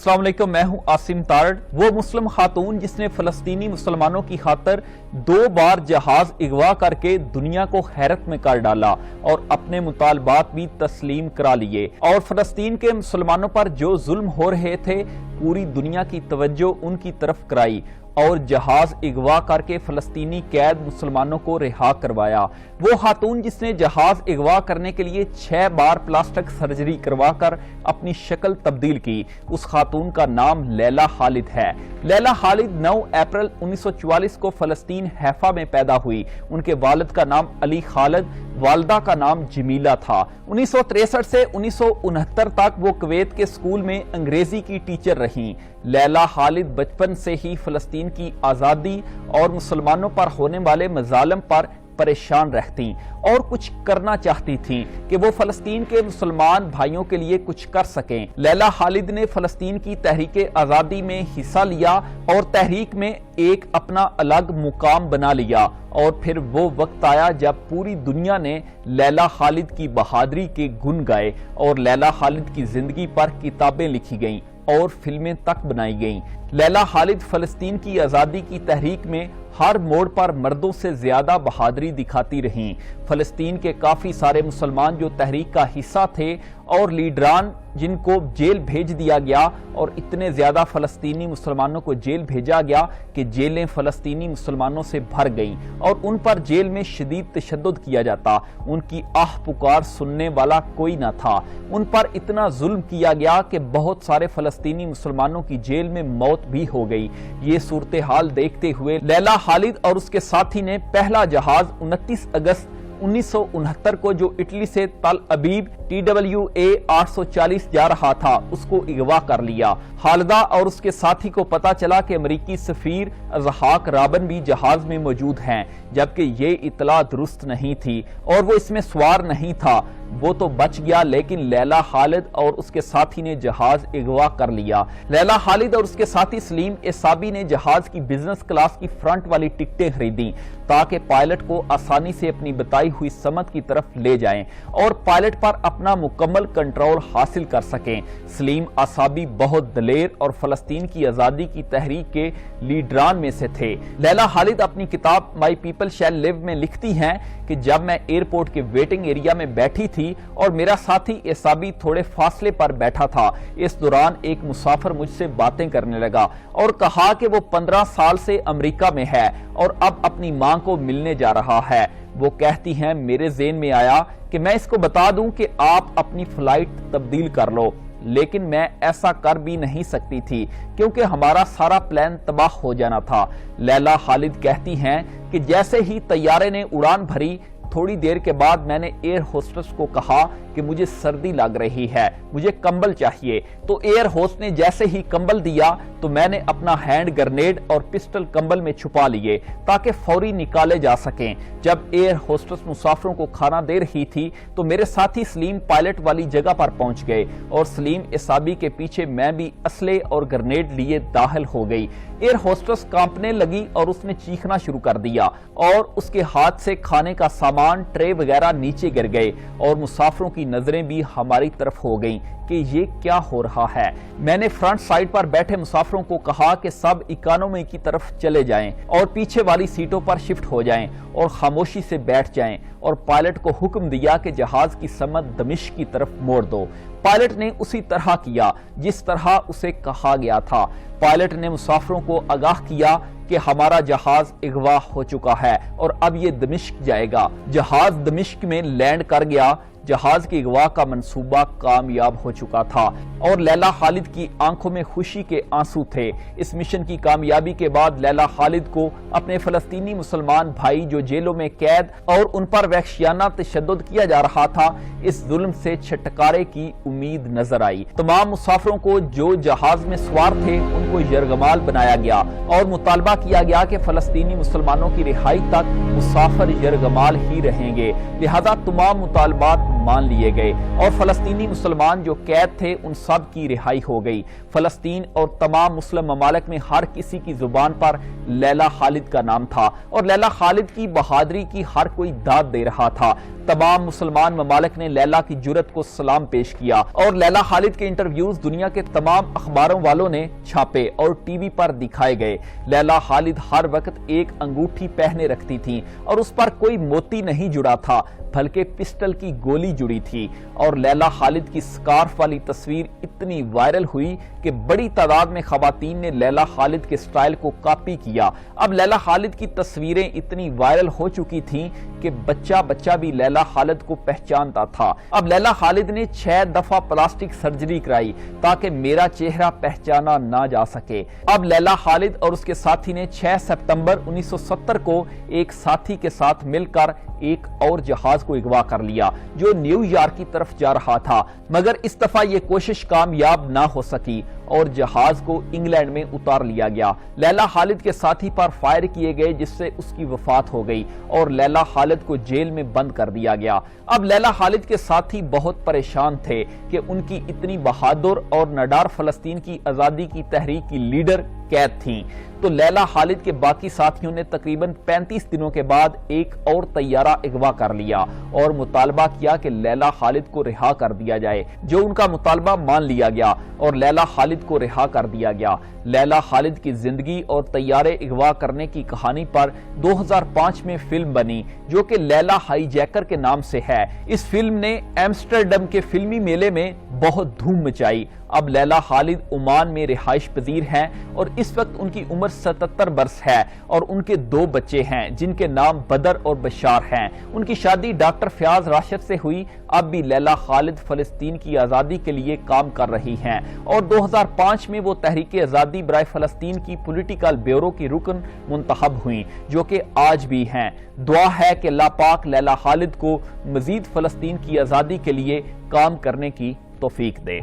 अस्सलाम वालेकुम, मैं हूं आसिम तारड़। वो मुस्लिम खातून जिसने फलस्तीनी मुसलमानों की खातर 2 बार जहाज अगवा करके दुनिया को हैरत में कर डाला और अपने मुतालबात भी तस्लीम करा लिए, और फलस्तीन के मुसलमानों पर जो जुल्म हो रहे थे पूरी दुनिया की तवज्जो उनकी तरफ कराई और जहाज अगवा करके फलस्तीनी कैद मुसलमानों को रिहा करवाया। वो खातून जिसने जहाज अगवा करने के लिए 6 बार प्लास्टिक सर्जरी करवाकर अपनी शक्ल तब्दील की, उस खातून का नाम लैला खालिद है। लैला खालिद 9 अप्रैल 1944 को फलस्तीन हैफा में पैदा हुई। उनके वालिद का नाम अली खालिद, वालदा का नाम जमीला था। 1963 से 1969 तक वो कुवैत के स्कूल में अंग्रेजी की टीचर रहीं। लैला खालिद बचपन से ही फलस्तीन की आज़ादी और मुसलमानों पर होने वाले मजालम पर परेशान रहती और कुछ करना चाहती थीं कि वो फलस्तीन के मुसलमान भाइयों के लिए कुछ कर सकें। लैला खालिद ने फलस्तीन की तहरीक आज़ादी में हिस्सा लिया और तहरीक में एक अपना अलग मुकाम बना लिया, और फिर वो वक्त आया जब पूरी दुनिया ने लैला खालिद की बहादुरी के गुण गाए और लैला खालिद की जिंदगी पर किताबें लिखी गईं और फिल्में तक बनाई गईं। लैला खालिद फलस्तीन की आज़ादी की तहरीक में हर मोड़ पर मर्दों से ज्यादा बहादुरी दिखाती रहीं। फलस्तीन के काफी सारे मुसलमान जो तहरीक का हिस्सा थे और लीडरान जिनको जेल भेज दिया गया, और इतने ज्यादा फलस्तीनी मुसलमानों को जेल भेजा गया कि जेलें फलस्तीनी मुसलमानों से भर गईं और उन पर जेल में शदीद तशद्दुद किया जाता। उनकी आह पुकार सुनने वाला कोई न था। उन पर इतना जुल्म किया गया कि बहुत सारे फलस्तीनी मुसलमानों की जेल में मौत भी हो गई। ये सूरत हाल देखते हुए लैला खालिद और उसके साथी ने पहला जहाज 29 अगस्त 1969 को जो इटली से तल अबीब TWA 840 जा रहा था उसको अगवा कर लिया। खालिदा और उसके साथी को पता चला कि अमेरिकी सफीर अज़हाक राबन भी जहाज में मौजूद हैं, जबकि ये इतला दुरुस्त नहीं थी और वो इसमें सवार नहीं था। वो तो बच गया, लेकिन लैला खालिद और उसके साथी ने जहाज अगवा कर लिया। लैला खालिद और उसके साथी सलीम एसाबी ने जहाज की बिजनेस क्लास की फ्रंट वाली टिकटें खरीदी ताकि पायलट को आसानी से अपनी बताई हुई समत की तरफ ले जाएं और पायलट पर अपना मुकम्मल कंट्रोल हासिल कर सकें। सलीम एसाबी बहुत दलेर और फलस्तीन की आजादी की तहरीक के लीडरान में से थे। लैला खालिद अपनी किताब माई पीपल शैल लिव में लिखती हैं कि जब मैं एयरपोर्ट के वेटिंग एरिया में बैठी थी और मेरा साथी एसाबी थोड़े फासले पर बैठा था, इस दौरान एक मुसाफिर मुझसे बातें करने लगा और कहा कि वो 15 साल से अमेरिका में है और अब अपनी मां को मिलने जा रहा है। वो कहती हैं, मेरे ज़हन में आया कि मैं इसको बता दूं कि आप अपनी फ्लाइट तब्दील कर लो, लेकिन मैं ऐसा कर भी नहीं सकती थी क्योंकि हमारा सारा प्लान तबाह हो जाना था। लैला खालिद कहती हैं कि जैसे ही तैयारे ने उड़ान भरी, थोड़ी देर के बाद मैंने एयर होस्टेस को कहा कि मुझे सर्दी लग रही है, मुझे कंबल चाहिए। तो एयर होस्ट ने जैसे ही कंबल दिया तो मैंने अपना हैंड ग्रेनेड और पिस्टल कंबल में छुपा लिए ताकि फौरी निकाले जा सकें। जब एयर होस्टेस मुसाफिरों को खाना दे रही थी तो मेरे साथी सलीम पायलट वाली जगह पर पहुंच गए और सलीम एसाबी के पीछे मैं भी असले और ग्रेनेड लिए दाखिल हो गई। एयर होस्टेस कांपने लगी और उसने चीखना शुरू कर दिया और उसके हाथ से खाने का सामान, ट्रे वगैरह नीचे गिर गए और मुसाफिरों की नजरें भी हमारी तरफ हो गईं कि ये क्या हो रहा है। मैंने फ्रंट साइड पर बैठे मुसाफिरों को कहा कि सब इकोनॉमी की तरफ चले जाएं और पीछे वाली सीटों पर शिफ्ट हो जाएं और खामोशी से बैठ जाएं, और पायलट को हुक्म दिया कि जहाज की समत दमिश्क की तरफ मोड़ दो। पायलट ने उसी तरह किया जिस तरह उसे कहा गया था। पायलट ने मुसाफिरों को आगाह किया कि हमारा जहाज अगवा हो चुका है और अब ये दमिश्क जाएगा। जहाज दमिश्क में लैंड कर गया। जहाज की अगवा का मंसूबा कामयाब हो चुका था और लैला खालिद की आंखों में खुशी के आंसू थे। इस मिशन की कामयाबी के बाद लैला खालिद को अपने फलस्तीनी मुसलमान भाई जो जेलों में कैद और उन पर वहशियाना तशद्दुद किया जा रहा था, इस जुल्म से छुटकारे की उम्मीद नजर आई। तमाम मुसाफिरों को जो जहाज में सवार थे उनको यरगमाल बनाया गया और मुतालबा किया गया कि फलस्तीनी मुसलमानों की रिहाई तक मुसाफिर यरगमाल ही रहेंगे। लिहाजा तमाम मुतालबात مان لیے گئے اور فلسطینی مسلمان جو قید تھے ان سب کی رہائی ہو گئی۔ فلسطین اور تمام مسلم ممالک میں ہر کسی کی زبان پر لیلا خالد کا نام تھا اور لیلا خالد کی بہادری کی ہر کوئی داد دے رہا تھا۔ تمام مسلمان ممالک نے لیلا کی جرأت کو سلام پیش کیا اور لیلا خالد کے انٹرویوز دنیا کے تمام اخباروں والوں نے چھاپے اور ٹی وی پر دکھائے گئے۔ لیلا خالد ہر وقت ایک انگوٹھی پہنے رکھتی تھی اور اس پر کوئی موتی نہیں جڑا تھا بلکہ پسٹل کی گولی جڑی تھی، اور لیلا خالد کی سکارف والی تصویر اتنی وائرل ہوئی کہ بڑی تعداد میں خواتین نے لیلا خالد کے سٹائل کو کاپی کیا۔ اب لیلا خالد کی تصویریں اتنی وائرل ہو چکی تھیں کہ بچہ بھی لیلا خالد کو پہچانتا تھا۔ اب لیلا خالد نے 6 دفعہ پلاسٹک سرجری کرائی تاکہ میرا چہرہ پہچانا نہ جا سکے۔ اب لیلا خالد اور اس کے ساتھی نے 6 ستمبر 1970 کو ایک ساتھی کے ساتھ مل کر ایک اور جہاز کو اغوا کر لیا جو نیو یارک کی طرف جا رہا تھا، مگر اس دفعہ یہ کوشش کامیاب نہ ہو سکی اور جہاز کو انگلینڈ میں اتار لیا گیا۔ لیلا خالد کے ساتھی پر فائر کیے گئے جس سے اس کی وفات ہو گئی اور لیلا خالد کو جیل میں بند کر دیا گیا۔ اب لیلا خالد کے ساتھی بہت پریشان تھے کہ ان کی اتنی بہادر اور نڈار فلسطین کی آزادی کی تحریک کی لیڈر قید تھیں، تو لیلا خالد کے باقی ساتھیوں نے تقریباً 35 دنوں کے بعد ایک اور طیارہ اغوا کر لیا اور مطالبہ کیا کہ لیلا خالد کو رہا کر دیا جائے، جو ان کا مطالبہ مان لیا گیا اور لیلا خالد کو رہا کر دیا گیا۔ لیلا خالد کی زندگی اور طیارے اغوا کرنے کی کہانی پر 2005 میں فلم بنی جو کہ لیلا ہائی جیکر کے نام سے ہے۔ اس فلم نے ایمسٹرڈم کے فلمی میلے میں بہت دھوم مچائی۔ اب لیلا خالد عمان میں رہائش پذیر ہیں اور اس وقت ان کی عمر 77 برس ہے اور ان کے 2 بچے ہیں جن کے نام بدر اور بشار ہیں۔ ان کی شادی ڈاکٹر فیاض راشد سے ہوئی۔ اب بھی لیلا خالد فلسطین کی آزادی کے لیے کام کر رہی ہیں اور 2005 میں وہ تحریک آزادی برائے فلسطین کی پولیٹیکل بیورو کی رکن منتخب ہوئیں جو کہ آج بھی ہیں۔ دعا ہے کہ اللہ پاک لیلا خالد کو مزید فلسطین کی آزادی کے لیے کام کرنے کی توفیق دے۔